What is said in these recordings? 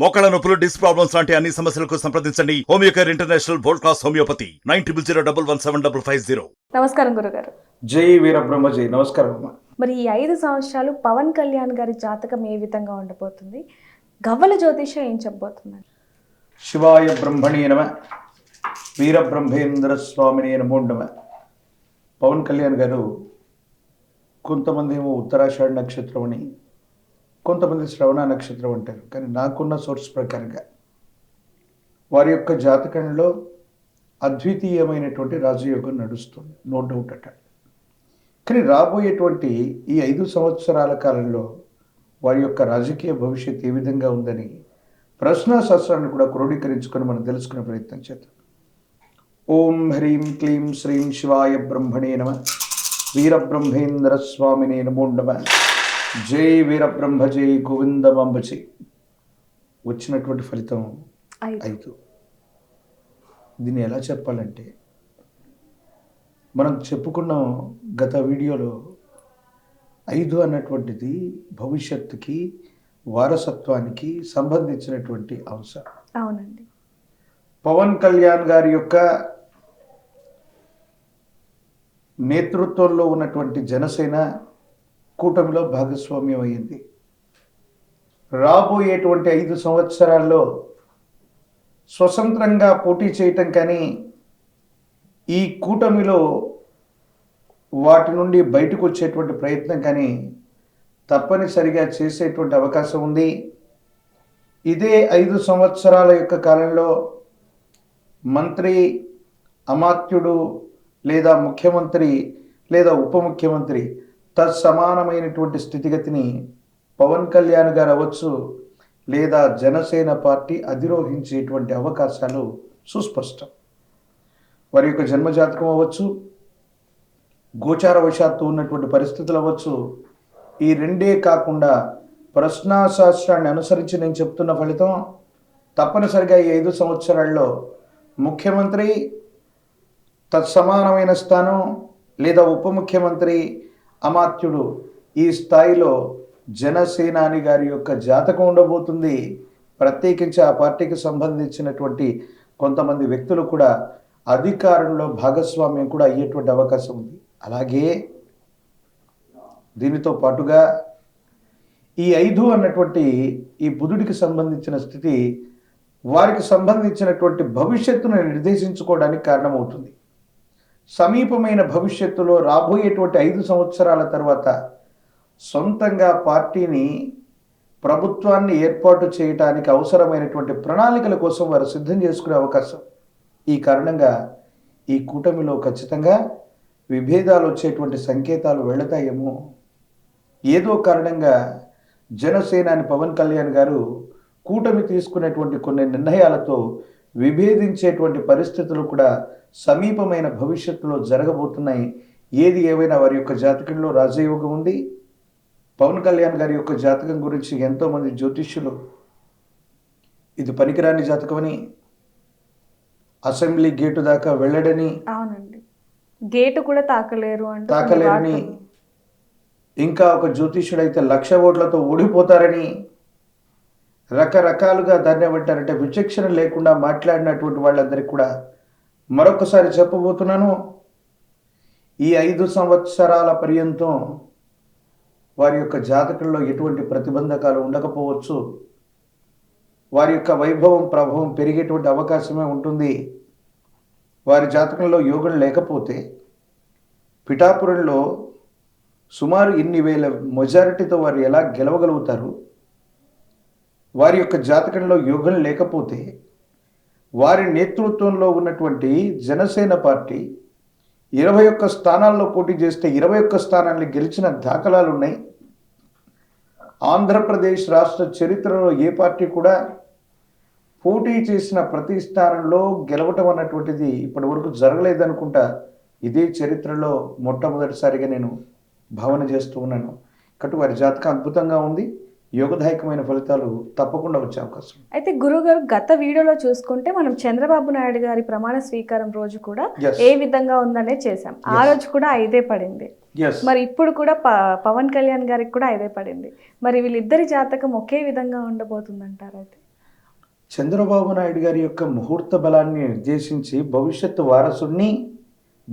మోకాళ్ళ నొప్పులు, disc problems లాంటి అన్ని సమస్యలకు సంప్రదించండి homeo care international world class homeopathy 9001175550. నమస్కారం గురుగారు. జై వీరబ్రహ్మ జై. నమస్కారం అమ్మా. మరి ఈ 5 సంవత్సరాలు పవన్ కళ్యాణ్ గారి జాతకం ఏ విధంగా ఉండబోతుంది? గవ్వల జ్యోతిషం ఏం చెప్పబోతుంది? శివాయ బ్రహ్మణే నమ, వీరబ్రహ్మేంద్ర స్వామినే నమో నమ. పవన్ కళ్యాణ్ గారు కొంతమంది ఏమో ఉత్తరాషాఢ నక్షత్రం అని, కొంతమంది శ్రవణ నక్షత్రం అంటారు. కానీ నాకున్న సోర్స్ ప్రకారంగా వారి యొక్క జాతకంలో అద్వితీయమైనటువంటి రాజయోగం నడుస్తుంది, నో డౌట్ అట. కానీ రాబోయేటువంటి ఈ 5 సంవత్సరాల కాలంలో వారి యొక్క రాజకీయ భవిష్యత్ ఏ విధంగా ఉందని ప్రశ్నాశాస్త్రాన్ని కూడా క్రోడీకరించుకొని మనం తెలుసుకునే ప్రయత్నం చేద్దాం. ఓం హ్రీం క్లీం శ్రీం శివాయ బ్రహ్మణే నమ, వీరబ్రహ్మేంద్ర స్వామినే నమో నమ. జై వీరబ్రహ్మ జై, గోవిందమాంబ జై. వచ్చినటువంటి ఫలితం 5. దీన్ని ఎలా చెప్పాలంటే, మనం చెప్పుకున్నాం గత వీడియోలో, 5 అన్నటువంటిది భవిష్యత్తుకి, వారసత్వానికి సంబంధించినటువంటి అంశం. అవునండి. పవన్ కళ్యాణ్ గారి యొక్క నేతృత్వంలో ఉన్నటువంటి జనసేన కూటమిలో భాగస్వామ్యం అయ్యింది. రాబోయేటువంటి 5 సంవత్సరాల్లో స్వతంత్రంగా పోటీ చేయటం కానీ, ఈ కూటమిలో వాటి నుండి బయటకు వచ్చేటువంటి ప్రయత్నం కానీ తప్పనిసరిగా చేసేటువంటి అవకాశం ఉంది. ఇదే 5 సంవత్సరాల యొక్క కాలంలో మంత్రి, అమాత్యుడు లేదా ముఖ్యమంత్రి లేదా ఉప ముఖ్యమంత్రి తత్సమానమైనటువంటి స్థితిగతిని పవన్ కళ్యాణ్ గారు అవ్వచ్చు, లేదా జనసేన పార్టీ అధిరోహించేటువంటి అవకాశాలు సుస్పష్టం. వారి యొక్క జన్మజాతకం అవ్వచ్చు, గోచారవశాత్తు ఉన్నటువంటి పరిస్థితులు అవ్వచ్చు. ఈ రెండే కాకుండా ప్రశ్నాశాస్త్రాన్ని అనుసరించి నేను చెప్తున్న ఫలితం తప్పనిసరిగా ఈ 5 సంవత్సరాల్లో ముఖ్యమంత్రి, తత్సమానమైన స్థానం లేదా ఉప ముఖ్యమంత్రి, అమాత్యుడు, ఈ స్థాయిలో జనసేనాని గారి యొక్క జాతకం ఉండబోతుంది. ప్రత్యేకించి ఆ పార్టీకి సంబంధించినటువంటి కొంతమంది వ్యక్తులు కూడా అధికారంలో భాగస్వామ్యం కూడా అయ్యేటువంటి అవకాశం ఉంది. అలాగే దీనితో పాటుగా ఈ 5 అన్నటువంటి ఈ బుధుడికి సంబంధించిన స్థితి వారికి సంబంధించినటువంటి భవిష్యత్తును నిర్దేశించుకోవడానికి కారణమవుతుంది. సమీపమైన భవిష్యత్తులో రాబోయేటువంటి 5 సంవత్సరాల తర్వాత సొంతంగా పార్టీని, ప్రభుత్వాన్ని ఏర్పాటు చేయడానికి అవసరమైనటువంటి ప్రణాళికల కోసం వారు సిద్ధం చేసుకునే అవకాశం. ఈ కారణంగా ఈ కూటమిలో ఖచ్చితంగా విభేదాలు వచ్చేటువంటి సంకేతాలు వెళతాయేమో. ఏదో కారణంగా జనసేనాని పవన్ కళ్యాణ్ గారు కూటమి తీసుకునేటువంటి కొన్ని నిర్ణయాలతో విభేదించేటువంటి పరిస్థితులు కూడా సమీపమైన భవిష్యత్తులో జరగబోతున్నాయి. ఏది ఏవైనా వారి యొక్క జాతకంలో రాజయోగం ఉంది. పవన్ కళ్యాణ్ గారి యొక్క జాతకం గురించి ఎంతోమంది జ్యోతిష్యులు ఇది పనికిరాని జాతకమని, అసెంబ్లీ గేటు దాకా వెళ్ళడని, అవునండి, గేటు కూడా తాకలేరని, ఇంకా ఒక జ్యోతిష్యుడైతే 1,00,000 ఓట్లతో ఓడిపోతారని, రకరకాలుగా దాన్ని ఏమంటారంటే విచక్షణ లేకుండా మాట్లాడినటువంటి వాళ్ళందరికీ కూడా మరొకసారి చెప్పబోతున్నాను. ఈ 5 సంవత్సరాల పర్యంతం వారి యొక్క జాతకంలో ఎటువంటి ప్రతిబంధకాలు ఉండకపోవచ్చు. వారి యొక్క వైభవం, ప్రభావం పెరిగేటువంటి అవకాశమే ఉంటుంది. వారి జాతకంలో యోగం లేకపోతే పిఠాపురంలో సుమారు ఇన్ని వేల మెజారిటీతో వారు ఎలా గెలవగలుగుతారు? వారి యొక్క జాతకంలో యోగం లేకపోతే వారి నేతృత్వంలో ఉన్నటువంటి జనసేన పార్టీ 21 స్థానాల్లో పోటీ చేస్తే 21 స్థానాన్ని గెలిచిన దాఖలాలు ఉన్నాయి. ఆంధ్రప్రదేశ్ రాష్ట్ర చరిత్రలో ఏ పార్టీ కూడా పోటీ చేసిన ప్రతి స్థానంలో గెలవటం అన్నటువంటిది ఇప్పటి వరకు జరగలేదనుకుంటా. ఇదే చరిత్రలో మొట్టమొదటిసారిగా నేను భావన చేస్తూ ఉన్నాను. కాబట్టి వారి జాతకం అద్భుతంగా ఉంది. యోగదాయకమైన ఫలితాలు తప్పకుండా వచ్చే అవకాశం. అయితే గురుగారు, గత వీడియోలో చూసుకుంటే మనం చంద్రబాబు నాయుడు గారి ప్రమాణ స్వీకారం రోజు కూడా ఏ విధంగా ఉందనే చేశాం. ఆ రోజు కూడా 5 పడింది. మరి ఇప్పుడు కూడా పవన్ కళ్యాణ్ గారికి కూడా 5 పడింది. మరి వీళ్ళిద్దరి జాతకం ఒకే విధంగా ఉండబోతుందంటారు? అయితే చంద్రబాబు నాయుడు గారి యొక్క ముహూర్త బలాన్ని నిర్దేశించి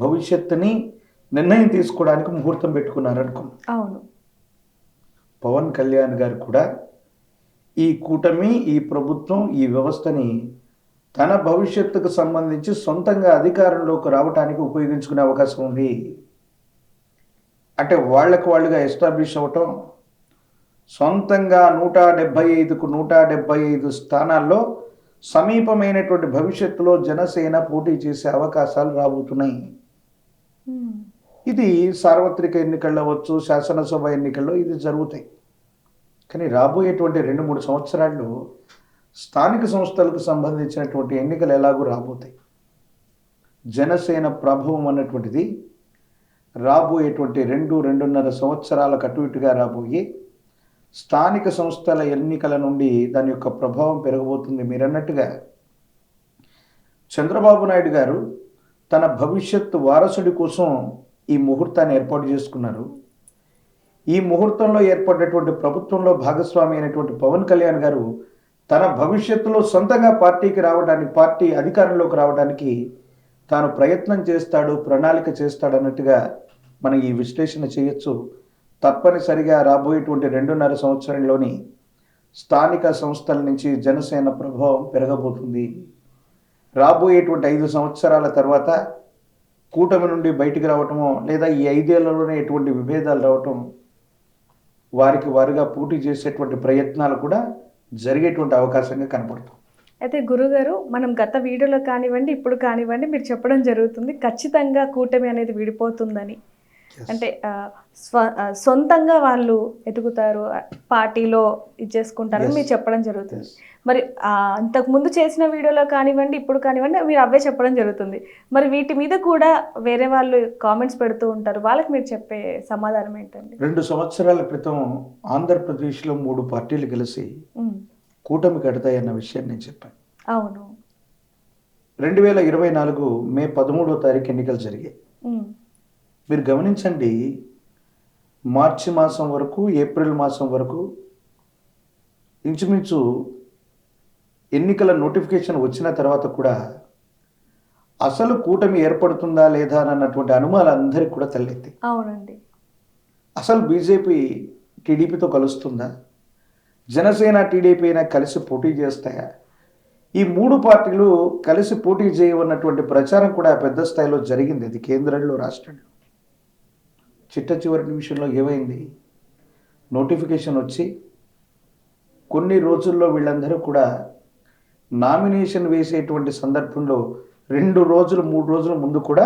భవిష్యత్తుని నిర్ణయం తీసుకోవడానికి ముహూర్తం పెట్టుకున్నారనుకున్నాం. అవును. పవన్ కళ్యాణ్ గారు కూడా ఈ కూటమి, ఈ ప్రభుత్వం, ఈ వ్యవస్థని తన భవిష్యత్తుకు సంబంధించి సొంతంగా అధికారంలోకి రావడానికి ఉపయోగించుకునే అవకాశం ఉంది. అంటే వాళ్ళుగా ఎస్టాబ్లిష్ అవ్వటం, సొంతంగా 175కు 175 స్థానాల్లో సమీపమైనటువంటి భవిష్యత్తులో జనసేన పోటీ చేసే అవకాశాలు రాబోతున్నాయి. ఇది సార్వత్రిక ఎన్నికల్లో అవ్వచ్చు, శాసనసభ ఎన్నికల్లో ఇది జరుగుతాయి. కానీ రాబోయేటువంటి 2-3 సంవత్సరాల్లో స్థానిక సంస్థలకు సంబంధించినటువంటి ఎన్నికలు ఎలాగూ రాబోతాయి. జనసేన ప్రభావం అన్నటువంటిది రాబోయేటువంటి 2-2.5 సంవత్సరాలకు అటు ఇటుగా రాబోయే స్థానిక సంస్థల ఎన్నికల నుండి దాని యొక్క ప్రభావం పెరగబోతుంది. మీరన్నట్టుగా చంద్రబాబు నాయుడు గారు తన భవిష్యత్తు వారసుడి కోసం ఈ ముహూర్తాన్ని ఏర్పాటు చేసుకున్నారు. ఈ ముహూర్తంలో ఏర్పడినటువంటి ప్రభుత్వంలో భాగస్వామి అయినటువంటి పవన్ కళ్యాణ్ గారు తన భవిష్యత్తులో సొంతంగా పార్టీ అధికారంలోకి రావడానికి తాను ప్రయత్నం చేస్తాడు, ప్రణాళిక చేస్తాడు అన్నట్టుగా మనం ఈ విశ్లేషణ చేయొచ్చు. తప్పనిసరిగా రాబోయేటువంటి 2.5 సంవత్సరంలోని స్థానిక సంస్థల నుంచి జనసేన ప్రభావం పెరగబోతుంది. రాబోయేటువంటి 5 సంవత్సరాల తర్వాత కూటమి నుండి బయటికి రావటమో లేదా ఈ 5 ఏళ్లలోనే ఎటువంటి విభేదాలు రావటం, వారుగా పోటీ చేసేటువంటి ప్రయత్నాలు కూడా జరిగేటువంటి అవకాశంగా కనపడుతుంది. అయితే గురుగారు, మనం గత వీడియోలో కానివ్వండి, ఇప్పుడు కానివ్వండి, మీరు చెప్పడం జరుగుతుంది ఖచ్చితంగా కూటమి అనేది విడిపోతుందని. అంటే సొంతంగా వాళ్ళు ఎదుగుతారు, పార్టీలో ఇచ్చేసుకుంటారని మీరు చెప్పడం జరుగుతుంది. మరి అంతకుముందు చేసిన వీడియోలో కానివ్వండి, ఇప్పుడు కానివ్వండి, మీరు అవే చెప్పడం జరుగుతుంది. మరి వీటి మీద కూడా వేరే వాళ్ళు కామెంట్స్ పెడుతూ ఉంటారు, వాళ్ళకి మీరు చెప్పే సమాధానం ఏంటండి? 2 సంవత్సరాల క్రితం ఆంధ్రప్రదేశ్లో 3 పార్టీలు కలిసి కూటమి కడతాయన్న విషయాన్ని నేను చెప్పాను. అవును. 2024 మే 13వ తారీఖు ఎన్నికలు జరిగాయి. మీరు గమనించండి, మార్చి మాసం వరకు, ఏప్రిల్ మాసం వరకు ఇంచుమించు ఎన్నికల నోటిఫికేషన్ వచ్చిన తర్వాత కూడా అసలు కూటమి ఏర్పడుతుందా లేదా అన్నటువంటి అనుమానాలు అందరికీ కూడా తలెత్తి. అవునండి. అసలు బీజేపీ టీడీపీతో కలుస్తుందా, జనసేన టీడీపీ అయినా కలిసి పోటీ చేస్తాయా, ఈ 3 పార్టీలు కలిసి పోటీ చేయవన్నటువంటి ప్రచారం కూడా పెద్ద స్థాయిలో జరిగింది. అది కేంద్రంలో, రాష్ట్రంలో. చిట్ట నిమిషంలో ఏమైంది, నోటిఫికేషన్ వచ్చి కొన్ని రోజుల్లో వీళ్ళందరూ కూడా నామినేషన్ వేసేటువంటి సందర్భంలో 2 రోజులు 3 రోజుల ముందు కూడా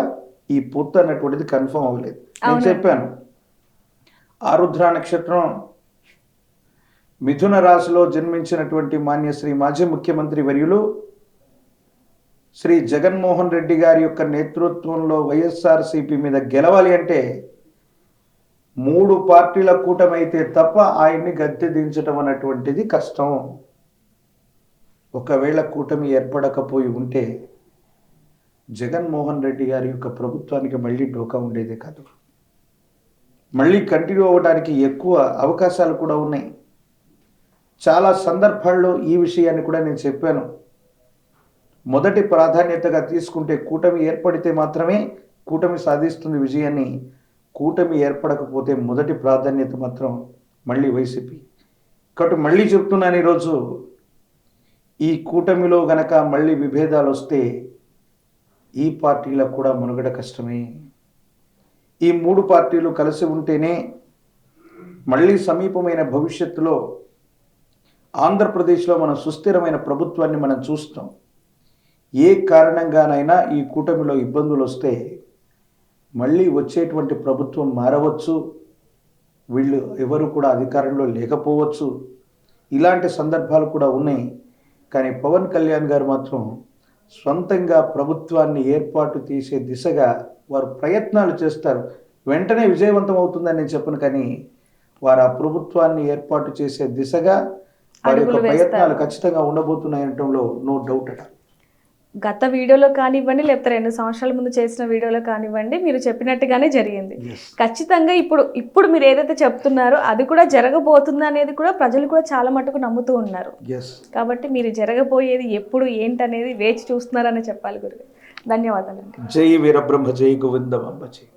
ఈ పొత్తు అన్నటువంటిది కన్ఫర్మ్ అవ్వలేదు. నేను చెప్పాను, ఆరుద్ర నక్షత్రం మిథున రాశిలో జన్మించినటువంటి మాన్య శ్రీ మాజీ ముఖ్యమంత్రి వర్యులు శ్రీ జగన్మోహన్ రెడ్డి గారి యొక్క నేతృత్వంలో వైఎస్ఆర్సీపీ మీద గెలవాలి అంటే 3 పార్టీల కూటమైతే తప్ప ఆయన్ని గద్దె దించడం అన్నటువంటిది కష్టం. ఒకవేళ కూటమి ఏర్పడకపోయి ఉంటే జగన్మోహన్ రెడ్డి గారి యొక్క ప్రభుత్వానికి మళ్ళీ డోకా ఉండేదే కాదు, మళ్ళీ కంటిన్యూ అవ్వడానికి ఎక్కువ అవకాశాలు కూడా ఉన్నాయి. చాలా సందర్భాల్లో ఈ విషయాన్ని కూడా నేను చెప్పాను. మొదటి ప్రాధాన్యతగా తీసుకుంటే కూటమి ఏర్పడితే మాత్రమే కూటమి సాధిస్తుంది విజయాన్ని. కూటమి ఏర్పడకపోతే మొదటి ప్రాధాన్యత మాత్రం మళ్ళీ వైసీపీ. కాబట్టి మళ్ళీ చెప్తున్నాను, ఈరోజు ఈ కూటమిలో గనక మళ్ళీ విభేదాలు వస్తే ఈ పార్టీలకు కూడా మనుగడ కష్టమే. ఈ 3 పార్టీలు కలిసి ఉంటేనే మళ్ళీ సమీపమైన భవిష్యత్తులో ఆంధ్రప్రదేశ్లో మనం సుస్థిరమైన ప్రభుత్వాన్ని మనం చూస్తాం. ఏ కారణంగానైనా ఈ కూటమిలో ఇబ్బందులు వస్తే మళ్ళీ వచ్చేటువంటి ప్రభుత్వం మారవచ్చు, వీళ్ళు ఎవరు కూడా అధికారంలో లేకపోవచ్చు. ఇలాంటి సందర్భాలు కూడా ఉన్నాయి. కానీ పవన్ కళ్యాణ్ గారు మాత్రం సొంతంగా ప్రభుత్వాన్ని ఏర్పాటు చేసే దిశగా వారు ప్రయత్నాలు చేస్తారు. వెంటనే విజయవంతం అవుతుందని నేను చెప్పను, కానీ వారు ఆ ప్రభుత్వాన్ని ఏర్పాటు చేసే దిశగా వారి యొక్క ప్రయత్నాలు ఖచ్చితంగా ఉండబోతున్నాయనటంలో నో డౌట్ అట. గత వీడియోలో కానివ్వండి, లేకపోతే 2 సంవత్సరాల ముందు చేసిన వీడియోలో కానివ్వండి, మీరు చెప్పినట్టుగానే జరిగింది. Yes. ఖచ్చితంగా ఇప్పుడు మీరు ఏదైతే చెప్తున్నారో అది కూడా జరగబోతుంది అనేది కూడా ప్రజలు కూడా చాలా మటుకు నమ్ముతూ ఉన్నారు. ఎస్. కాబట్టి మీరు జరగబోయేది ఎప్పుడు ఏంటనేది వేచి చూస్తున్నారని చెప్పాలి గురుగారు. ధన్యవాదాలండి. జై వీరబ్రహ్మ జై గోవిందమాంబ జై.